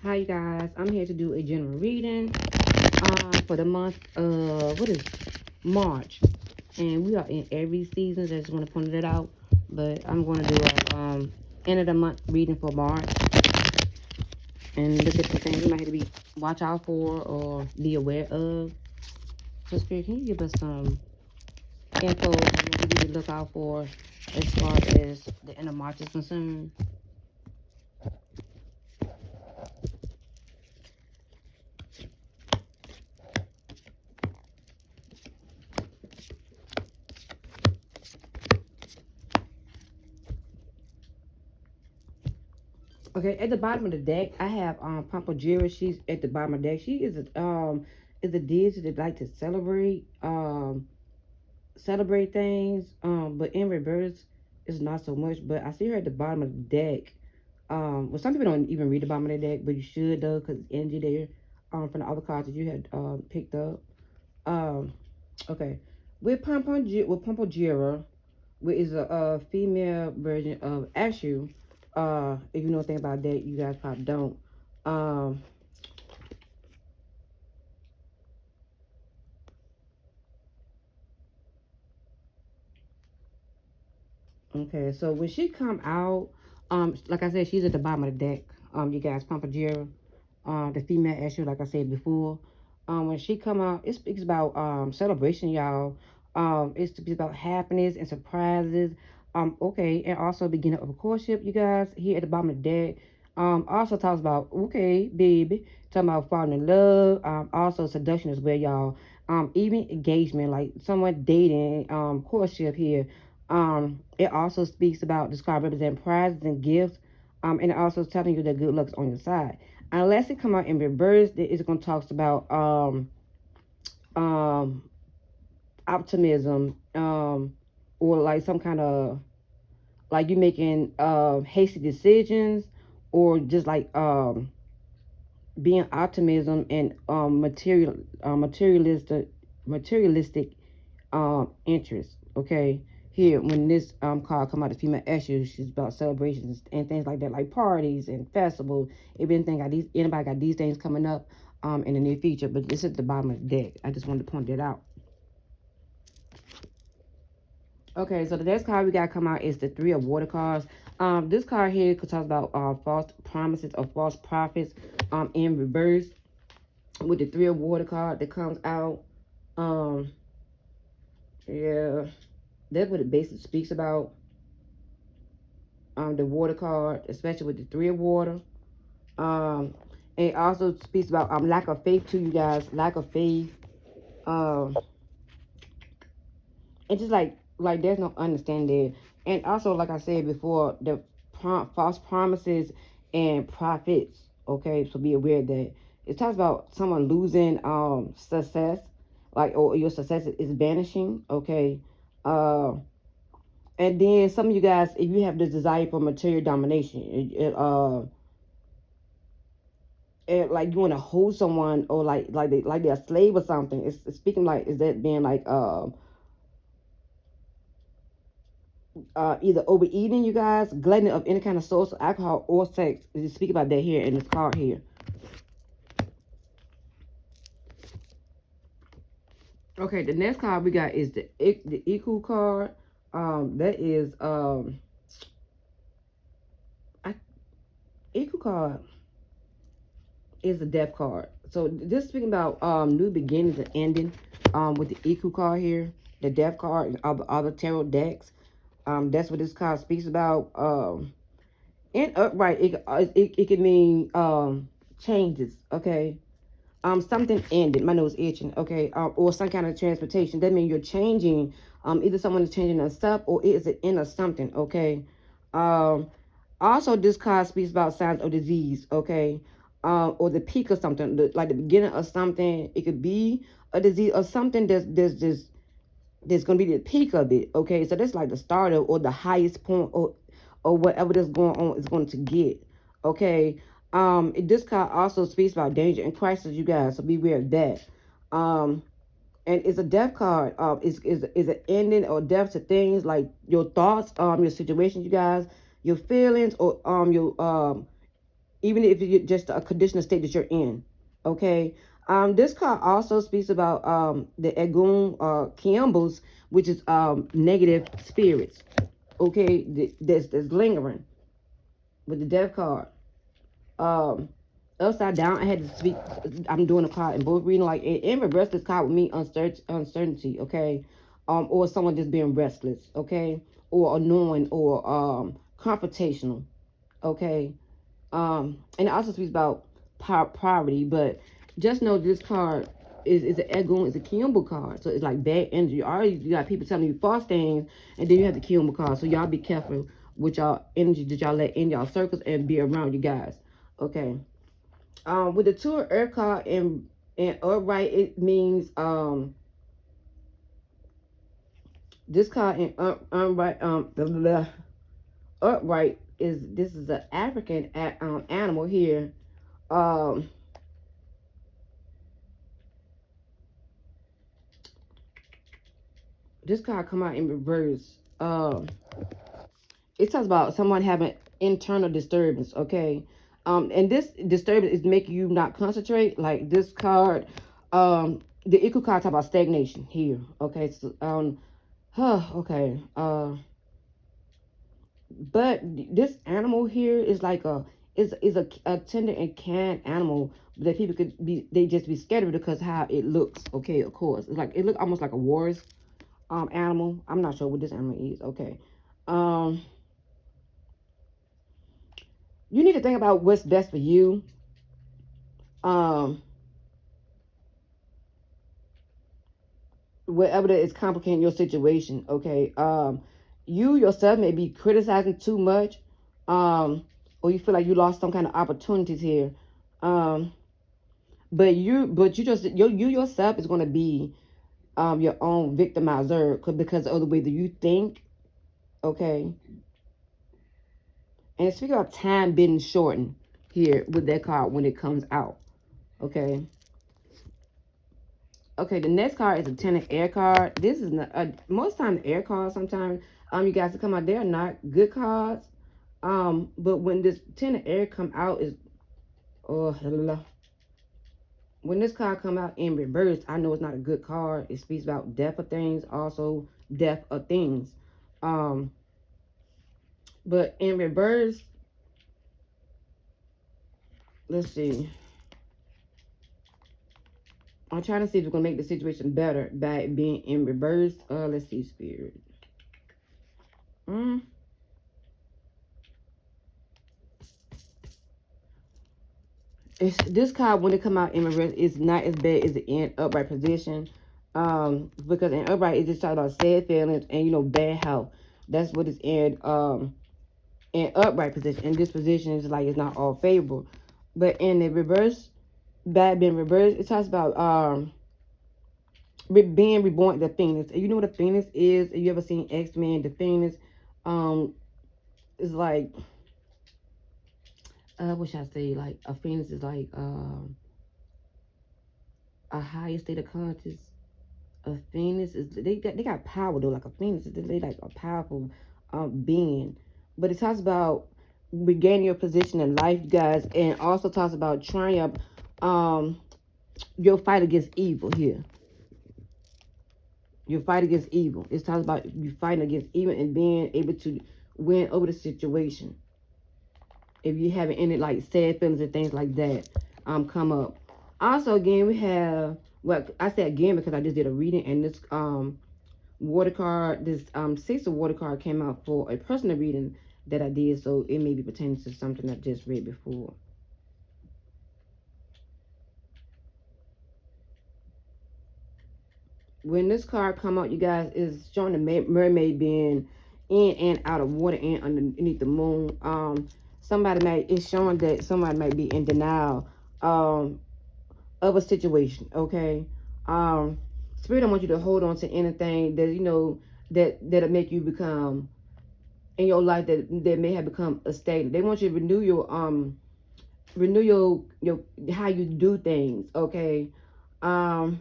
Hi, you guys. I'm here to do a general reading for the month of, what is March. And we are in every season. I just want to point it out. But I'm going to do a end of the month reading for March. And look at the things you might have to be watch out for or be aware of. So, Spirit, can you give us some info on what we need to look out for as far as the end of March is concerned? Okay, at the bottom of the deck, I have Pampajira. She's at the bottom of the deck. She is a deity that like to celebrate things. But in reverse, it's not so much. But I see her at the bottom of the deck. Well, some people don't even read the bottom of the deck, but you should though, because energy there. From the other cards that you had picked up. Um, okay, with Pampajira, which is a female version of Ashu. If you know anything about that, you guys probably don't. Um, okay, so when she come out, like I said, she's at the bottom of the deck. You guys, Pampajira, the female Ashu, like I said before. When she come out, it speaks about celebration, y'all. It speaks about happiness and surprises. Okay, and also beginning of a courtship, you guys, here at the bottom of the deck. Also talks about, okay, baby, talking about falling in love. Also seduction as well, y'all. Even engagement, like someone dating, courtship here. It also speaks about describe represent prizes and gifts. And it also is telling you that good luck's on your side. Unless it come out in reverse, it's going to talk about um, optimism, or like some kind of like you making hasty decisions, or just like being optimism and materialistic interest. Okay, here when this card come out, the female issue, she's about celebrations and things like that, like parties and festivals. If anything got these, anybody got these things coming up in the near future, but this is the bottom of the deck. I just wanted to point that out. Okay, so the next card we got come out is the Three of Water cards. This card here could talk about false promises or false prophets in reverse, with the Three of Water card that comes out. Um, yeah, that's what it basically speaks about. The water card, especially with the Three of Water. Um, and it also speaks about lack of faith to you guys, lack of faith. Um, and just like there's no understanding. And also, like I said before, the false promises and prophets. Okay, so be aware that it talks about someone losing success, like, or your success is vanishing. Okay, uh, and then some of you guys, if you have this desire for material domination, like you want to hold someone, or like they're a slave or something. It's speaking like, is that being like either overeating, you guys, gluttony of any kind of source, alcohol or sex. Just speak about that here in this card here. Okay, the next card we got is the Iku card. That is Iku card is the death card. So this speaking about new beginnings and ending. With the Iku card here, the death card of the other tarot decks. That's what this card speaks about. And upright, it can mean changes. Okay, something ended. My nose itching. Okay, or some kind of transportation. That means you're changing. Either someone is changing a stuff, or it is an end of something. Okay. Um, Also, this card speaks about signs of disease. Okay, or the peak of something, like the beginning of something. It could be a disease or something there's going to be the peak of it. Okay, so that's like the start of, or the highest point, or whatever that's going on is going to get. Okay, this card also speaks about danger and crisis, you guys, so be aware of that. um and it's a death card. Is an ending or death to things like your thoughts, your situation, you guys, your feelings, or your even if it's just a conditional state that you're in. Okay. This card also speaks about the Egun Kiambos, which is negative spirits. Okay, that's lingering with the death card. Um, Upside down, I had to speak. I'm doing a card in both reading, like in reverse. This card with me uncertainty. Okay, or someone just being restless. Okay, or annoying or confrontational. Okay, and it also speaks about poverty, but just know this card is an Egon, is a Kiumbu card. So it's like bad energy. You already you got people telling you false things, and then you have the Kiumbu card. So y'all be careful with y'all energy that y'all let in y'all circles and be around you guys. Okay. With the two of Earth card and upright, it means this card in upright blah, blah, blah. Upright is this is an African animal here. Um this card come out in reverse. It talks about someone having internal disturbance, okay? And this disturbance is making you not concentrate. Like this card, the equal card talk about stagnation here, okay? So, okay. But this animal here is like a tender and kind animal that people could be they just be scared of because how it looks. Okay, of course, it's like it look almost like a war's animal. I'm not sure what this animal is. Okay, you need to think about what's best for you. Um, Whatever that is complicating your situation. Okay, you yourself may be criticizing too much, or you feel like you lost some kind of opportunities here. Um, but you just you yourself is going to be your own victimizer because of the way that you think. Okay, and speaking of time being shortened here with that card when it comes out. Okay. Okay, the next card is a Ten of Air card. This is not, most time air cards. Sometimes you guys come out, they're not good cards. But when this Ten of Air come out is oh when this card come out in reverse, I know it's not a good card. It speaks about death of things, also death of things. Um, but in reverse, let's see. I'm trying to see if it's gonna make the situation better by being in reverse. Let's see, spirit. This card when it come out in reverse is not as bad as the in upright position. Because in upright it just talks about sad feelings and bad health. That's what it's in upright position. In this position is like it's not all favorable. But in the reverse, bad being reversed, it talks about being reborn, the Phoenix. You know what a Phoenix is? Have you ever seen X-Men? The Phoenix is like what should I say? Like a Phoenix is like a higher state of conscious. A Phoenix is they got power though. Like a Phoenix is they like a powerful being. But it talks about regaining your position in life, you guys, and also talks about triumph. Your fight against evil here. Your fight against evil. It talks about you fighting against evil and being able to win over the situation. If you having any like sad feelings and things like that, come up. Also, again, we have well, I said again because I just did a reading and this water card, this six of water card came out for a personal reading that I did, so it may be pertaining to something I just read before. When this card come out, you guys, is showing the mermaid being in and out of water and underneath the moon. It's showing that somebody might be in denial of a situation. Okay. Spirit don't want you to hold on to anything that that'll make you become in your life that may have become a stagnant. They want you to renew your how you do things. Okay. To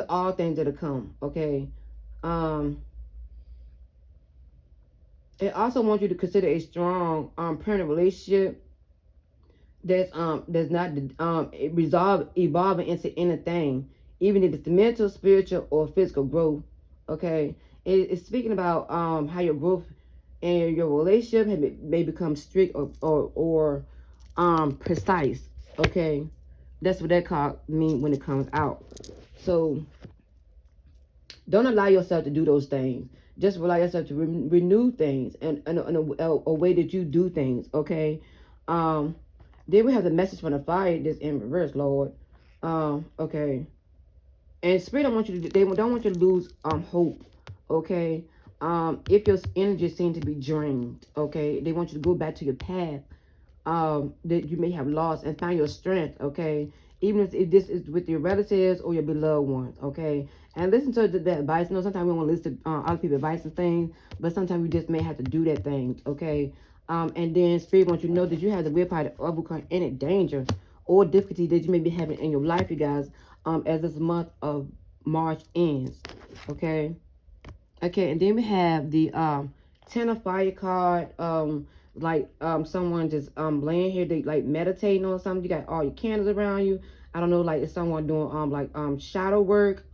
all things that will come. Okay. Um It also wants you to consider a strong permanent relationship that's not evolving into anything, even if it's the mental, spiritual, or physical growth. Okay, it's speaking about how your growth and your relationship may become strict or precise. Okay, that's what that card mean when it comes out. So don't allow yourself to do those things. Just allow yourself to renew things and a way that you do things. Okay. Um, then we have the message from the fire that's in reverse, Lord. Okay. And Spirit don't want you to. They don't want you to lose hope. Okay. If your energy seems to be drained, okay, they want you to go back to your path that you may have lost and find your strength, okay? Even if this is with your relatives or your beloved ones, okay? And listen to the advice. You know, sometimes we don't want to listen to other people's advice and things, but sometimes we just may have to do that thing, okay? And then Spirit wants you to know that you have the willpower to overcome any danger or difficulty that you may be having in your life, you guys, as this month of March ends, okay? Okay, and then we have the Ten of Fire card. Like someone just laying here, they like meditating on something. You got all your candles around you. I don't know, like it's someone doing shadow work.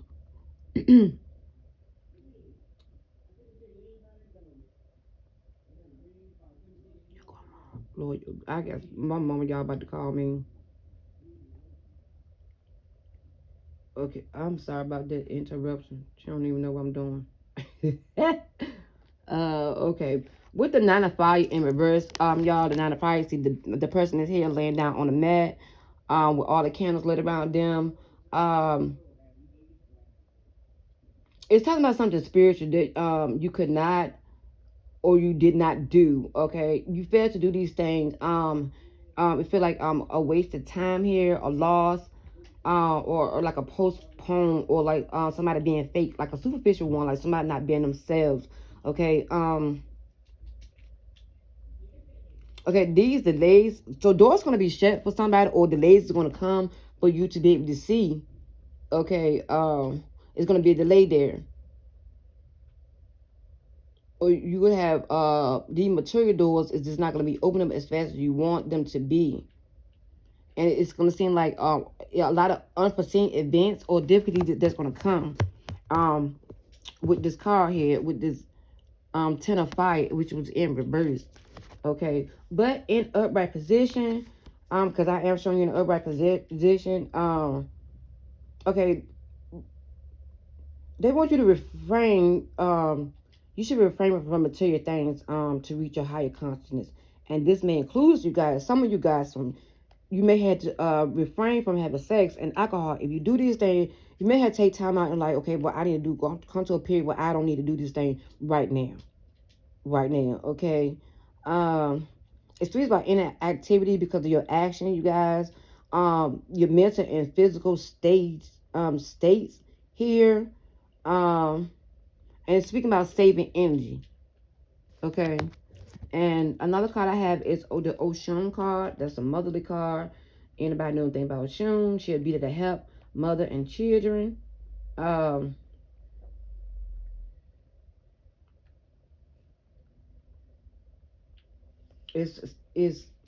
Lord, I guess my mama, y'all about to call me. Okay, I'm sorry about that interruption. She don't even know what I'm doing. Okay. With the Nine of Fire in reverse, y'all, the Nine of Fire, see the person is here laying down on the mat, with all the candles lit around them. Um, it's talking about something spiritual that you could not or you did not do. Okay, you failed to do these things. It feel like a wasted time here, a loss, or like a postpone, or like somebody being fake, like a superficial one, like somebody not being themselves. Okay, okay, these delays, so doors going to be shut for somebody, or delays is going to come for you to be able to see. Okay, it's going to be a delay there. Or you would have the material doors is just not going to be open up as fast as you want them to be. And it's going to seem like a lot of unforeseen events or difficulties that's going to come with this card here, with this Ten of Fire, which was in reverse. Okay, but in upright position, because I am showing you in an upright position, okay, they want you to refrain, you should refrain from material things, to reach your higher consciousness. And this may include you guys, some of you guys, you may have to refrain from having sex and alcohol. If you do these things, you may have to take time out and like, okay, well, I need to come to a period where I don't need to do this thing right now. Right now, okay? It's really about inactivity because of your action, you guys. Your mental and physical states here. And it's speaking about saving energy. Okay. And another card I have is the Oshun card. That's a motherly card. Anybody know anything about Oshun? She'll be there to help mother and children. It's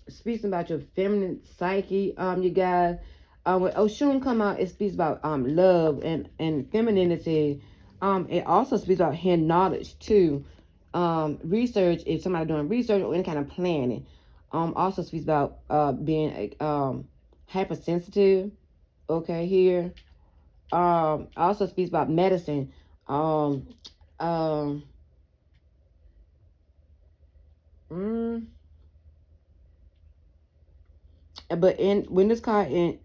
speaks about your feminine psyche, you guys. When Oshun come out, it speaks about love and femininity. It also speaks about hand knowledge too. Research, if somebody doing research or any kind of planning. Also speaks about being hypersensitive. Okay, here. Also speaks about medicine. Um, um, mm, but in when this card in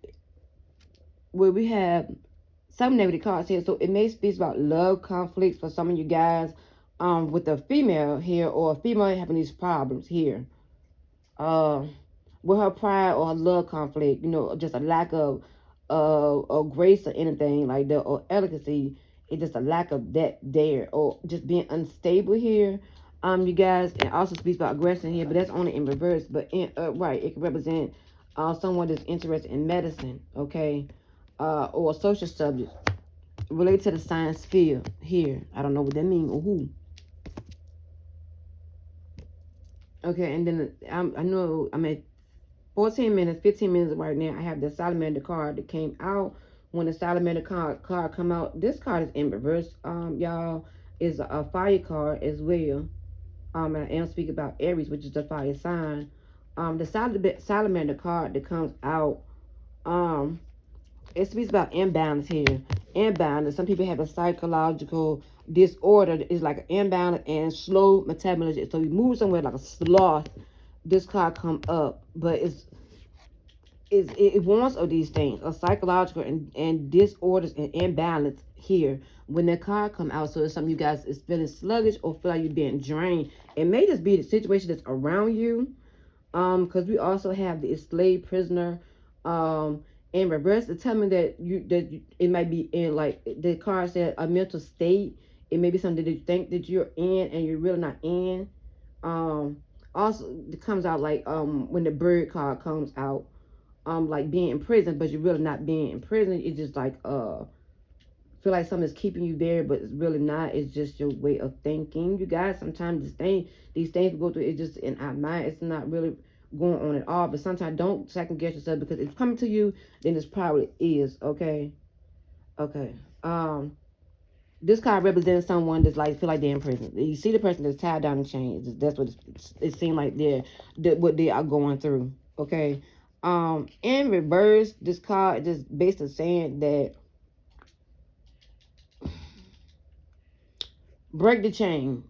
where we have some negative cards here, so it may speak about love conflicts for some of you guys, with a female here, or a female having these problems here, with her pride or her love conflict, you know, just a lack of grace or anything like that, or elegancy. It's just a lack of that there, or just being unstable here. You guys, it also speaks about aggression here, but that's only in reverse. But in right, it can represent someone that's interested in medicine, okay, or a social subject related to the science field here. I don't know what that means or who. Okay, and then I know I'm at 14 minutes, 15 minutes right now. I have the salamander card that came out. When the salamander card come out, this card is in reverse. Y'all, is a fire card as well. And I am speaking about Aries, which is the fire sign. The salamander card that comes out. It speaks about imbalance here. Imbalance. Some people have a psychological disorder. It's like an imbalance and slow metabolism. So you move somewhere like a sloth. This card come up, but it wants of these things, a psychological and disorders and imbalance here when the card come out. So it's something you guys is feeling sluggish or feel like you're being drained. It may just be the situation that's around you. Because we also have the enslaved prisoner in reverse to tell me that it might be in, like the card said, a mental state. It may be something that you think that you're in and you're really not in. Also it comes out like when the bird card comes out, like being in prison, but you're really not being in prison. It's just like feel like something's keeping you there, but it's really not. It's just your way of thinking. You guys, sometimes these things we go through, it's just in our mind. It's not really going on at all. But sometimes don't second guess yourself, because if it's coming to you, then it's probably is. Okay. Okay. This card represents someone that's like feel like they're in prison. You see the person that's tied down in chains. That's what it seems like what they are going through. Okay. In reverse, this card just basically saying that break the chain.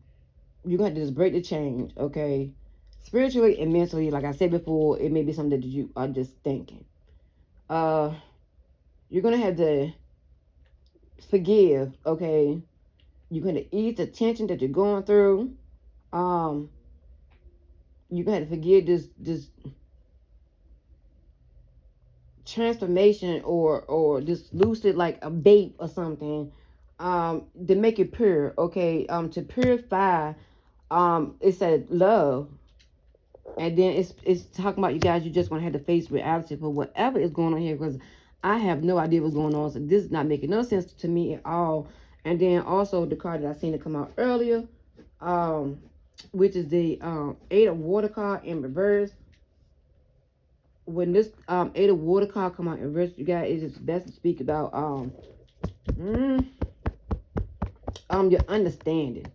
You're going to just break the chain, okay? Spiritually and mentally, like I said before, it may be something that you are just thinking. You're going to have to forgive, okay? You're going to ease the tension that you're going through. You're going to have to forgive this transformation or just loose it like a bait or something, to make it pure, okay? To purify, it said love. And then it's talking about, you guys, you just want to have to face reality for whatever is going on here, because I have no idea what's going on. So this is not making no sense to me at all. And then also the card that I seen it come out earlier, which is the Eight of Water card in reverse. When this Eight of Water card come out in reverse, you guys, it's just best to speak about your understanding.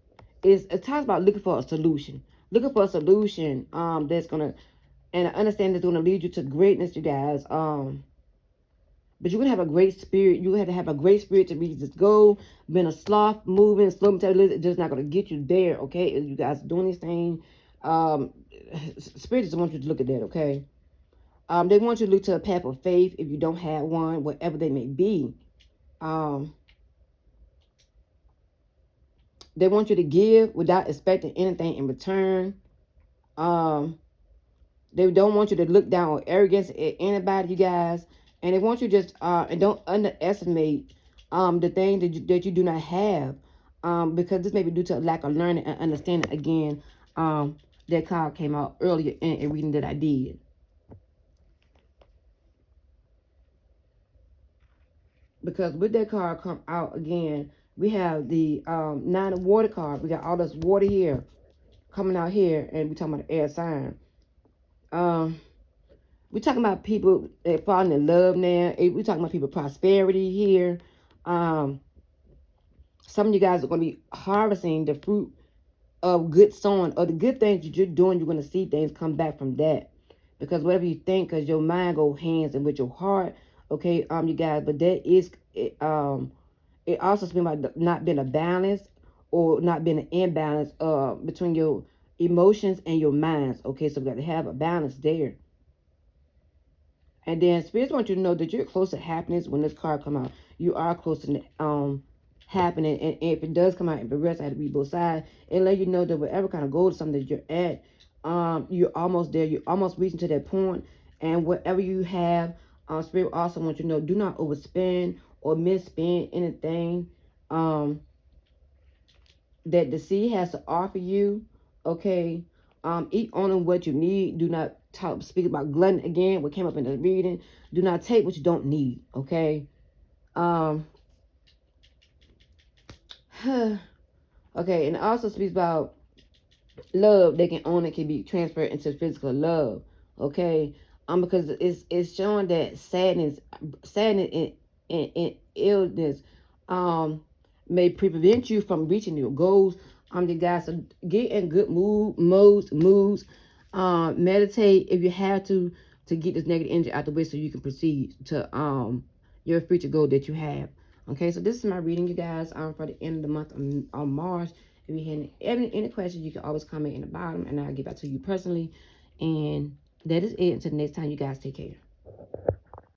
It talks about looking for a solution. Looking for a solution that's gonna, and I understand it's gonna lead you to greatness, you guys. But you're gonna have a great spirit. You have to have a great spirit to reach this goal. Being a sloth, moving, slow metabolism, it's just not gonna get you there, okay? If you guys doing these things, spirit just wants you to look at that, okay? They want you to look to a path of faith if you don't have one, whatever they may be. They want you to give without expecting anything in return. They don't want you to look down on arrogance at anybody, you guys. And they want you just, and don't underestimate the things that you do not have. Because this may be due to a lack of learning and understanding. Again, that card came out earlier in a reading that I did. Because with that card come out again, we have the Nine of Water card. We got all this water here coming out here, and we're talking about the air sign. We're talking about people that falling in love now. We're talking about people prosperity here. Some of you guys are going to be harvesting the fruit of good sowing, or the good things that you're doing. You're going to see things come back from that, because whatever you think, because your mind goes hands and with your heart. Okay, you guys, but that is it. It also speaks about not being a balance, or not being an imbalance between your emotions and your minds. Okay, so we got to have a balance there. And then spirits want you to know that you're close to happiness when this card come out. You are close to happening. And if it does come out in reverse, I have to read both sides and let you know that whatever kind of goal something that you're at, you're almost there. You're almost reaching to that point. And whatever you have, spirit also wants you to know, do not overspend or misspend anything that the sea has to offer you. Okay. Eat only what you need. Do not speak about glutton again, what came up in the reading. Do not take what you don't need. Okay. Okay, and it also speaks about love they can own it can be transferred into physical love. Okay, because it's showing that sadness and illness may prevent you from reaching your goals. The guys, so get in good moods. Meditate if you have to get this negative energy out the way so you can proceed to your future goal that you have. Okay, so this is my reading, you guys, for the end of the month on March. If you have any questions, you can always comment in the bottom, and I'll get back to you personally. And that is it. Until next time, you guys take care.